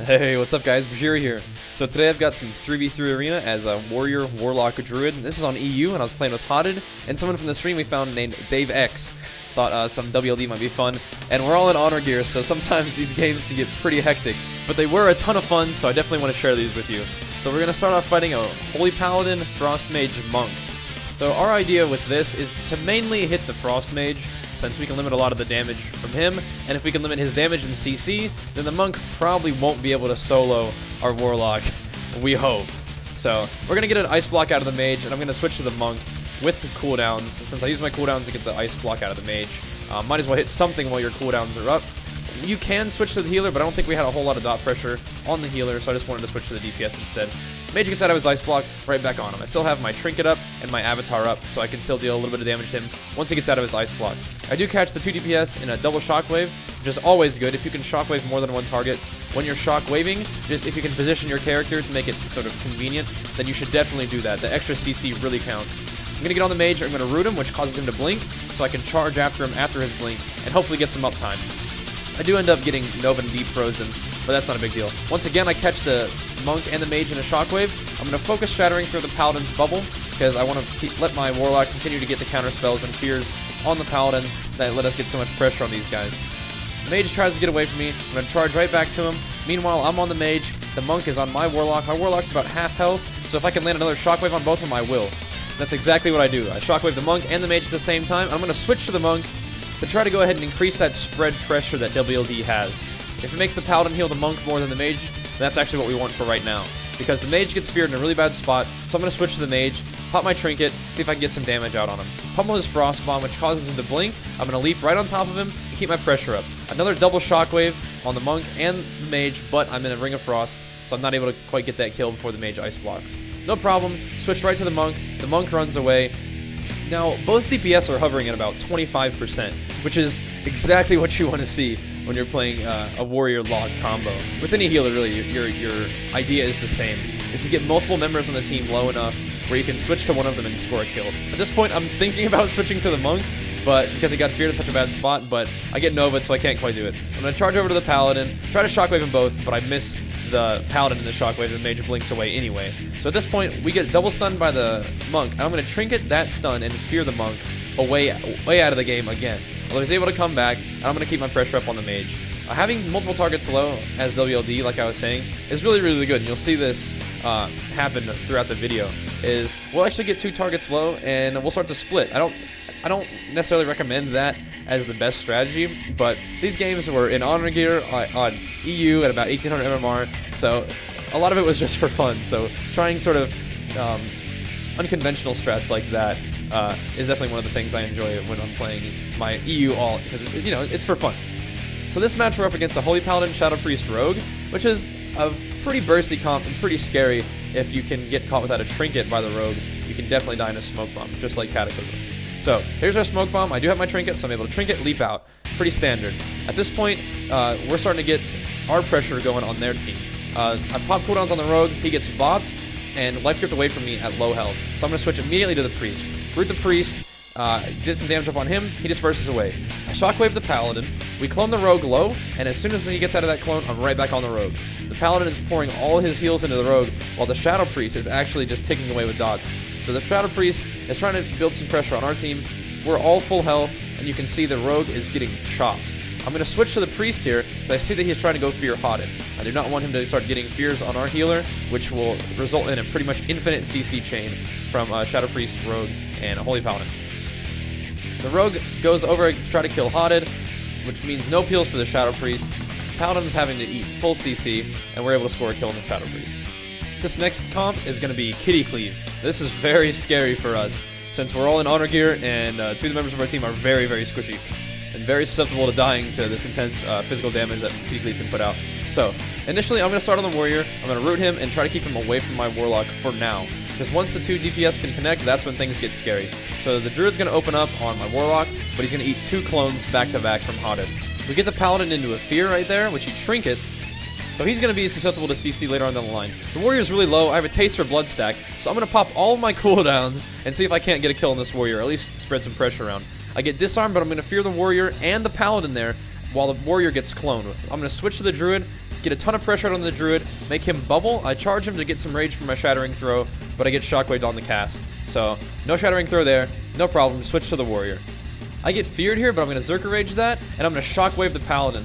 Hey, what's up guys, Bajheera here. So today I've got some 3v3 arena as a warrior, warlock, druid. This is on EU and I was playing with Hotted and someone from the stream we found named Davex. Thought some WLD might be fun. And we're all in honor gear, so sometimes these games can get pretty hectic. But they were a ton of fun, so I definitely want to share these with you. So we're going to start off fighting a Holy Paladin, Frost Mage, Monk. So our idea with this is to mainly hit the Frost Mage, since we can limit a lot of the damage from him, and if we can limit his damage in CC, then the Monk probably won't be able to solo our Warlock, we hope. So we're going to get an Ice Block out of the Mage, and I'm going to switch to the Monk with the cooldowns, since I use my cooldowns to get the Ice Block out of the Mage. Might as well hit something while your cooldowns are up. You can switch to the healer, but I don't think we had a whole lot of dot pressure on the healer, so I just wanted to switch to the DPS instead. Mage gets out of his Ice Block, right back on him. I still have my Trinket up and my Avatar up, so I can still deal a little bit of damage to him once he gets out of his Ice Block. I do catch the 2 DPS in a double Shockwave, which is always good. If you can Shockwave more than one target when you're Shockwaving, just if you can position your character to make it sort of convenient, then you should definitely do that. The extra CC really counts. I'm going to get on the Mage, I'm going to root him, which causes him to blink, so I can charge after him after his blink, and hopefully get some uptime. I do end up getting Nova and Deep Frozen, but that's not a big deal. Once again, I catch the Monk and the Mage in a Shockwave. I'm going to focus Shattering through the Paladin's bubble, because I want to let my Warlock continue to get the counter spells and fears on the Paladin that let us get so much pressure on these guys. The Mage tries to get away from me. I'm going to charge right back to him. Meanwhile, I'm on the Mage. The Monk is on my Warlock. My Warlock's about half health, so if I can land another Shockwave on both of them, I will. That's exactly what I do. I Shockwave the Monk and the Mage at the same time. I'm going to switch to the Monk to try to go ahead and increase that spread pressure that WLD has. If it makes the Paladin heal the Monk more than the Mage, then that's actually what we want for right now. Because the Mage gets feared in a really bad spot, so I'm going to switch to the Mage, pop my Trinket, see if I can get some damage out on him. Pummel his Frost Bomb, which causes him to blink. I'm going to leap right on top of him and keep my pressure up. Another double Shockwave on the Monk and the Mage, but I'm in a Ring of Frost, so I'm not able to quite get that kill before the Mage Ice Blocks. No problem, switch right to the Monk runs away. Now, both DPS are hovering at about 25%, which is exactly what you want to see when you're playing a warrior-log combo. With any healer, really, your idea is the same, is to get multiple members on the team low enough where you can switch to one of them and score a kill. At this point, I'm thinking about switching to the Monk, but because he got feared in such a bad spot, but I get Nova, so I can't quite do it. I'm going to charge over to the Paladin, try to Shockwave them both, but I miss the Paladin in the Shockwave, the Mage blinks away anyway. So at this point, we get double stunned by the Monk, and I'm going to Trinket that stun and fear the Monk way out of the game again. Although he's able to come back, and I'm going to keep my pressure up on the Mage. Having multiple targets low as WLD, like I was saying, is really, really good, and you'll see this happen throughout the video, is we'll actually get 2 targets low, and we'll start to split. I don't necessarily recommend that as the best strategy, but these games were in honor gear on EU at about 1800 MMR, so a lot of it was just for fun. So trying sort of unconventional strats like that is definitely one of the things I enjoy when I'm playing my EU alt, because you know, it's for fun. So this match we're up against a Holy Paladin Shadow Priest Rogue, which is a pretty bursty comp and pretty scary. If you can get caught without a Trinket by the Rogue, you can definitely die in a Smoke Bomb, just like Cataclysm. So here's our Smoke Bomb. I do have my Trinket, so I'm able to Trinket, leap out. Pretty standard. At this point, we're starting to get our pressure going on their team. I pop cooldowns on the Rogue, he gets bopped, and life stripped away from me at low health. So I'm going to switch immediately to the Priest. Root the Priest, did some damage up on him, he disperses away. I Shockwave the Paladin, we clone the Rogue low, and as soon as he gets out of that clone, I'm right back on the Rogue. The Paladin is pouring all his heals into the Rogue, while the Shadow Priest is actually just ticking away with dots. So the Shadow Priest is trying to build some pressure on our team. We're all full health, and you can see the Rogue is getting chopped. I'm going to switch to the Priest here, because I see that he's trying to go fear Hotted. I do not want him to start getting fears on our healer, which will result in a pretty much infinite CC chain from Shadow Priest, Rogue, and a Holy Paladin. The Rogue goes over to try to kill Hotted, which means no peels for the Shadow Priest. Paladin's having to eat full CC, and we're able to score a kill on the Shadow Priest. This next comp is going to be Kitty Cleave. This is very scary for us, since we're all in honor gear, and 2 of the members of our team are very, very squishy, and very susceptible to dying to this intense physical damage that Kitty Cleave can put out. So, initially I'm going to start on the Warrior, I'm going to root him and try to keep him away from my Warlock for now. Because once the 2 DPS can connect, that's when things get scary. So the Druid's going to open up on my Warlock, but he's going to eat 2 clones back to back from Hotted. We get the Paladin into a fear right there, which he trinkets, so he's going to be susceptible to CC later on down the line. The Warrior's really low, I have a taste for Blood Stack, so I'm going to pop all of my cooldowns and see if I can't get a kill on this Warrior, or at least spread some pressure around. I get disarmed, but I'm going to fear the Warrior and the Paladin there, while the Warrior gets cloned. I'm going to switch to the Druid, get a ton of pressure on the Druid, make him bubble. I charge him to get some rage from my Shattering Throw, but I get Shockwaved on the cast. So, no Shattering Throw there, no problem, switch to the Warrior. I get feared here, but I'm going to Zerker Rage that, and I'm going to Shockwave the Paladin.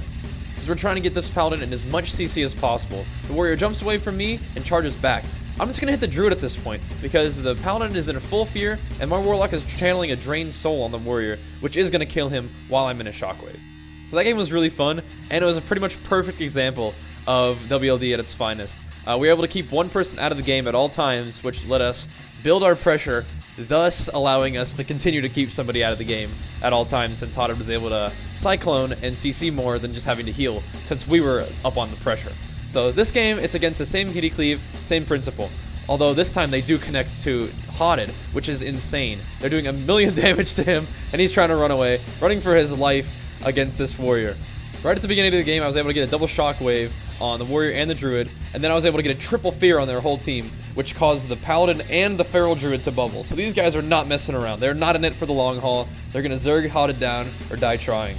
Because we're trying to get this Paladin in as much CC as possible. The Warrior jumps away from me and charges back. I'm just going to hit the Druid at this point, because the Paladin is in a full fear, and my Warlock is channeling a Drained Soul on the Warrior, which is going to kill him while I'm in a Shockwave. So that game was really fun, and it was a pretty much perfect example of WLD at its finest. We were able to keep one person out of the game at all times, which let us build our pressure, thus allowing us to continue to keep somebody out of the game at all times, since Hotted was able to Cyclone and CC more than just having to heal, since we were up on the pressure. So this game, it's against the same Kitty Cleave, same principle. Although this time they do connect to Hotted, which is insane. They're doing 1,000,000 damage to him, and he's trying to run away, running for his life against this Warrior. Right at the beginning of the game, I was able to get a double Shockwave on the Warrior and the Druid, and then I was able to get a triple fear on their whole team, which caused the Paladin and the Feral Druid to bubble. So these guys are not messing around. They're not in it for the long haul. They're going to Zerg Hotted down or die trying.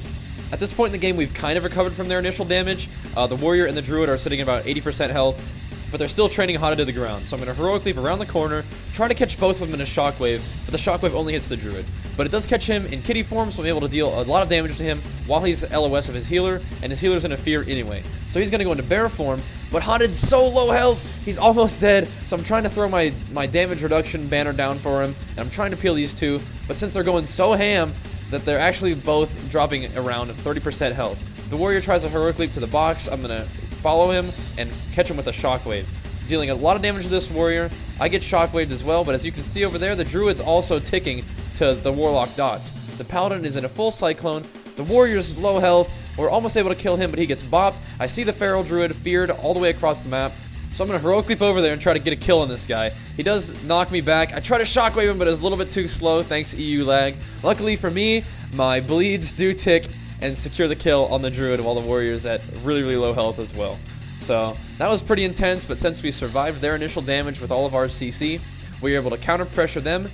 At this point in the game, we've kind of recovered from their initial damage. The Warrior and the Druid are sitting at about 80% health, but they're still training Hotted to the ground. So I'm going to Heroic Leap around the corner, try to catch both of them in a Shockwave, but the Shockwave only hits the Druid. But it does catch him in kitty form, so I'm able to deal a lot of damage to him while he's LOS of his healer, and his healer's in a fear anyway. So he's going to go into bear form, but Hotted's so low health, he's almost dead, so I'm trying to throw my damage reduction banner down for him, and I'm trying to peel these two, but since they're going so ham, that they're actually both dropping around 30% health. The Warrior tries a Heroic Leap to the box. I'm going to follow him and catch him with a Shockwave, dealing a lot of damage to this Warrior. I get Shockwaved as well, but as you can see over there, the Druid's also ticking to the Warlock dots. The Paladin is in a full Cyclone. The Warrior's low health. We're almost able to kill him, but he gets bopped. I see the Feral Druid feared all the way across the map. So I'm going to Heroic Leap over there and try to get a kill on this guy. He does knock me back. I try to Shockwave him, but it's a little bit too slow, thanks EU lag. Luckily for me, my bleeds do tick and secure the kill on the Druid while the Warrior's at really, really low health as well. So that was pretty intense, but since we survived their initial damage with all of our CC, we were able to counter pressure them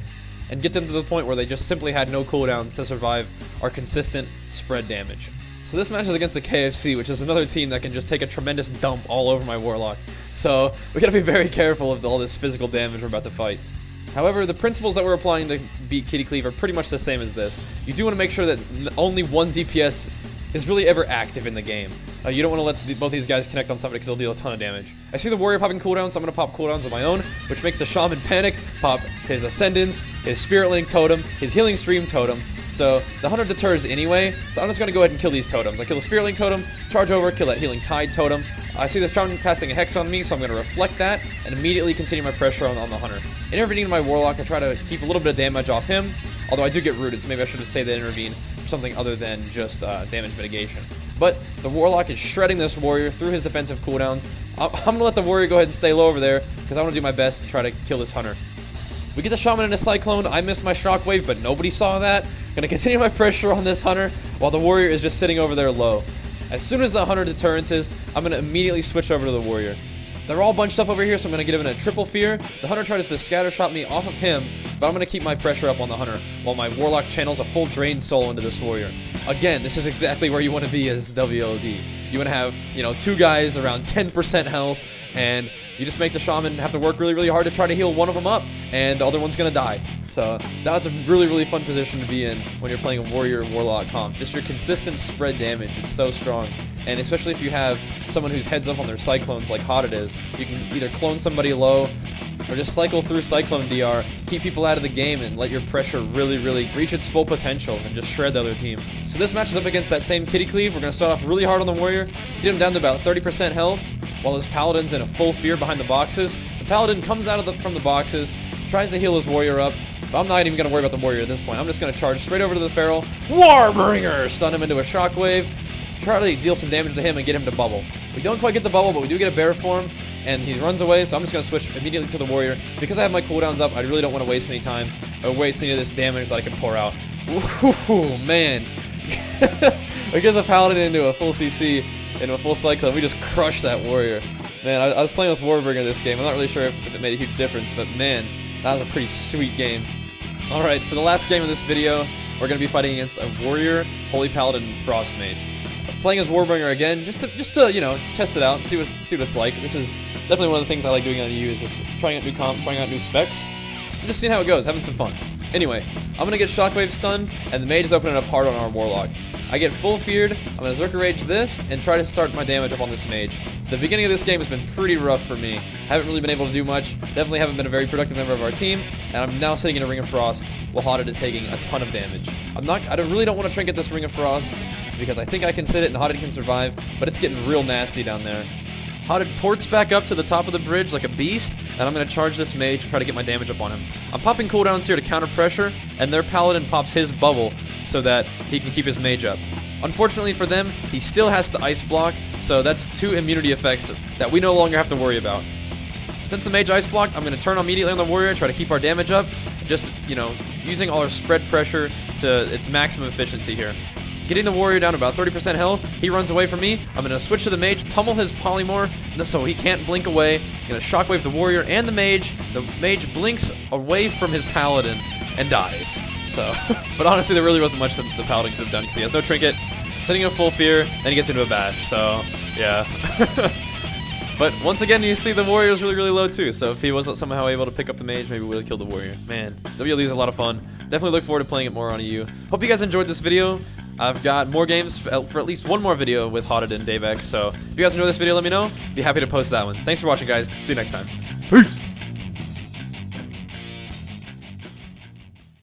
and get them to the point where they just simply had no cooldowns to survive our consistent spread damage. So this match is against the KFC, which is another team that can just take a tremendous dump all over my Warlock. So we gotta be very careful of all this physical damage we're about to fight. However, the principles that we're applying to beat Kitty Cleave are pretty much the same as this. You do want to make sure that only one DPS is really ever active in the game. You don't want to let both these guys connect on somebody because they'll deal a ton of damage. I see the Warrior popping cooldowns, so I'm going to pop cooldowns of my own, which makes the Shaman panic, pop his Ascendance, his Spirit Link Totem, his Healing Stream Totem. So the Hunter deters anyway, so I'm just going to go ahead and kill these totems. I kill the Spirit Link Totem, charge over, kill that Healing Tide Totem. I see this Shaman casting a Hex on me, so I'm going to reflect that and immediately continue my pressure on the Hunter. Intervening in my Warlock to try to keep a little bit of damage off him, although I do get rooted, so maybe I should have saved that intervene for something other than just damage mitigation. But the Warlock is shredding this Warrior through his defensive cooldowns. I'm going to let the Warrior go ahead and stay low over there because I want to do my best to try to kill this Hunter. We get the Shaman in a Cyclone. I missed my Shockwave, but nobody saw that. Going to continue my pressure on this Hunter while the Warrior is just sitting over there low. As soon as the Hunter deterrences, I'm going to immediately switch over to the Warrior. They're all bunched up over here, so I'm going to get him in a triple fear. The Hunter tries to scatter shot me off of him, but I'm going to keep my pressure up on the Hunter while my Warlock channels a full Drained Soul into this Warrior. Again, this is exactly where you want to be as WLD. You want to have, two guys around 10% health, and you just make the Shaman have to work really, really hard to try to heal one of them up, and the other one's going to die. So that was a really, really fun position to be in when you're playing a Warrior-Warlock comp. Just your consistent spread damage is so strong. And especially if you have someone who's heads up on their Cyclones like Hotted is, you can either clone somebody low or just cycle through Cyclone DR, keep people out of the game, and let your pressure really, really reach its full potential and just shred the other team. So this match is up against that same Kitty Cleave. We're going to start off really hard on the Warrior, get him down to about 30% health, while his Paladin's in a full fear behind the boxes. The Paladin comes out from the boxes, tries to heal his Warrior up, but I'm not even going to worry about the Warrior at this point. I'm just going to charge straight over to the Feral, Warbringer, stun him into a Shockwave, try to deal some damage to him and get him to bubble. We don't quite get the bubble, but we do get a bear form, and he runs away, so I'm just going to switch immediately to the Warrior. Because I have my cooldowns up, I really don't want to waste any time or waste any of this damage that I can pour out. Ooh, man. We get the Paladin into a full CC and a full Cyclone. We just crushed that Warrior. Man, I was playing with Warbringer this game. I'm not really sure if it made a huge difference, but man, that was a pretty sweet game. Alright, for the last game of this video, we're going to be fighting against a Warrior, Holy Paladin, Frost Mage. playing as Warbringer again, just to you know, test it out and see what it's like. This is definitely one of the things I like doing on EU, is just trying out new comps, trying out new specs, and just seeing how it goes, having some fun. Anyway, I'm gonna get Shockwave stunned, and the mage is opening up hard on our Warlock. I get full feared, I'm gonna Zerker Rage this, and try to start my damage up on this mage. The beginning of this game has been pretty rough for me. Haven't really been able to do much, definitely haven't been a very productive member of our team, and I'm now sitting in a Ring of Frost while Hotted is taking a ton of damage. I really don't want to trinket this Ring of Frost, because I think I can sit it and Hotted can survive, but it's getting real nasty down there. Hotted ports back up to the top of the bridge like a beast, and I'm going to charge this mage and try to get my damage up on him. I'm popping cooldowns here to counter pressure, and their paladin pops his bubble so that he can keep his mage up. Unfortunately for them, he still has to ice block, so that's 2 immunity effects that we no longer have to worry about. Since the mage ice blocked, I'm going to turn immediately on the warrior and try to keep our damage up, just, you know, using all our spread pressure to its maximum efficiency here. Getting the warrior down to about 30% health, he runs away from me. I'm going to switch to the mage, pummel his polymorph so he can't blink away. I'm going to shockwave the warrior and the mage. The mage blinks away from his paladin and dies. So, but honestly, there really wasn't much that the paladin could have done because he has no trinket, sitting in full fear, then he gets into a bash. So, yeah. But once again, you see the warrior's really low too. So if he wasn't somehow able to pick up the mage, maybe we would have killed the warrior. Man, WLD is a lot of fun. Definitely look forward to playing it more on EU. Hope you guys enjoyed this video. I've got more games for at least one more video with Hotted and Davex. So if you guys enjoyed this video, let me know. Be happy to post that one. Thanks for watching, guys. See you next time. Peace.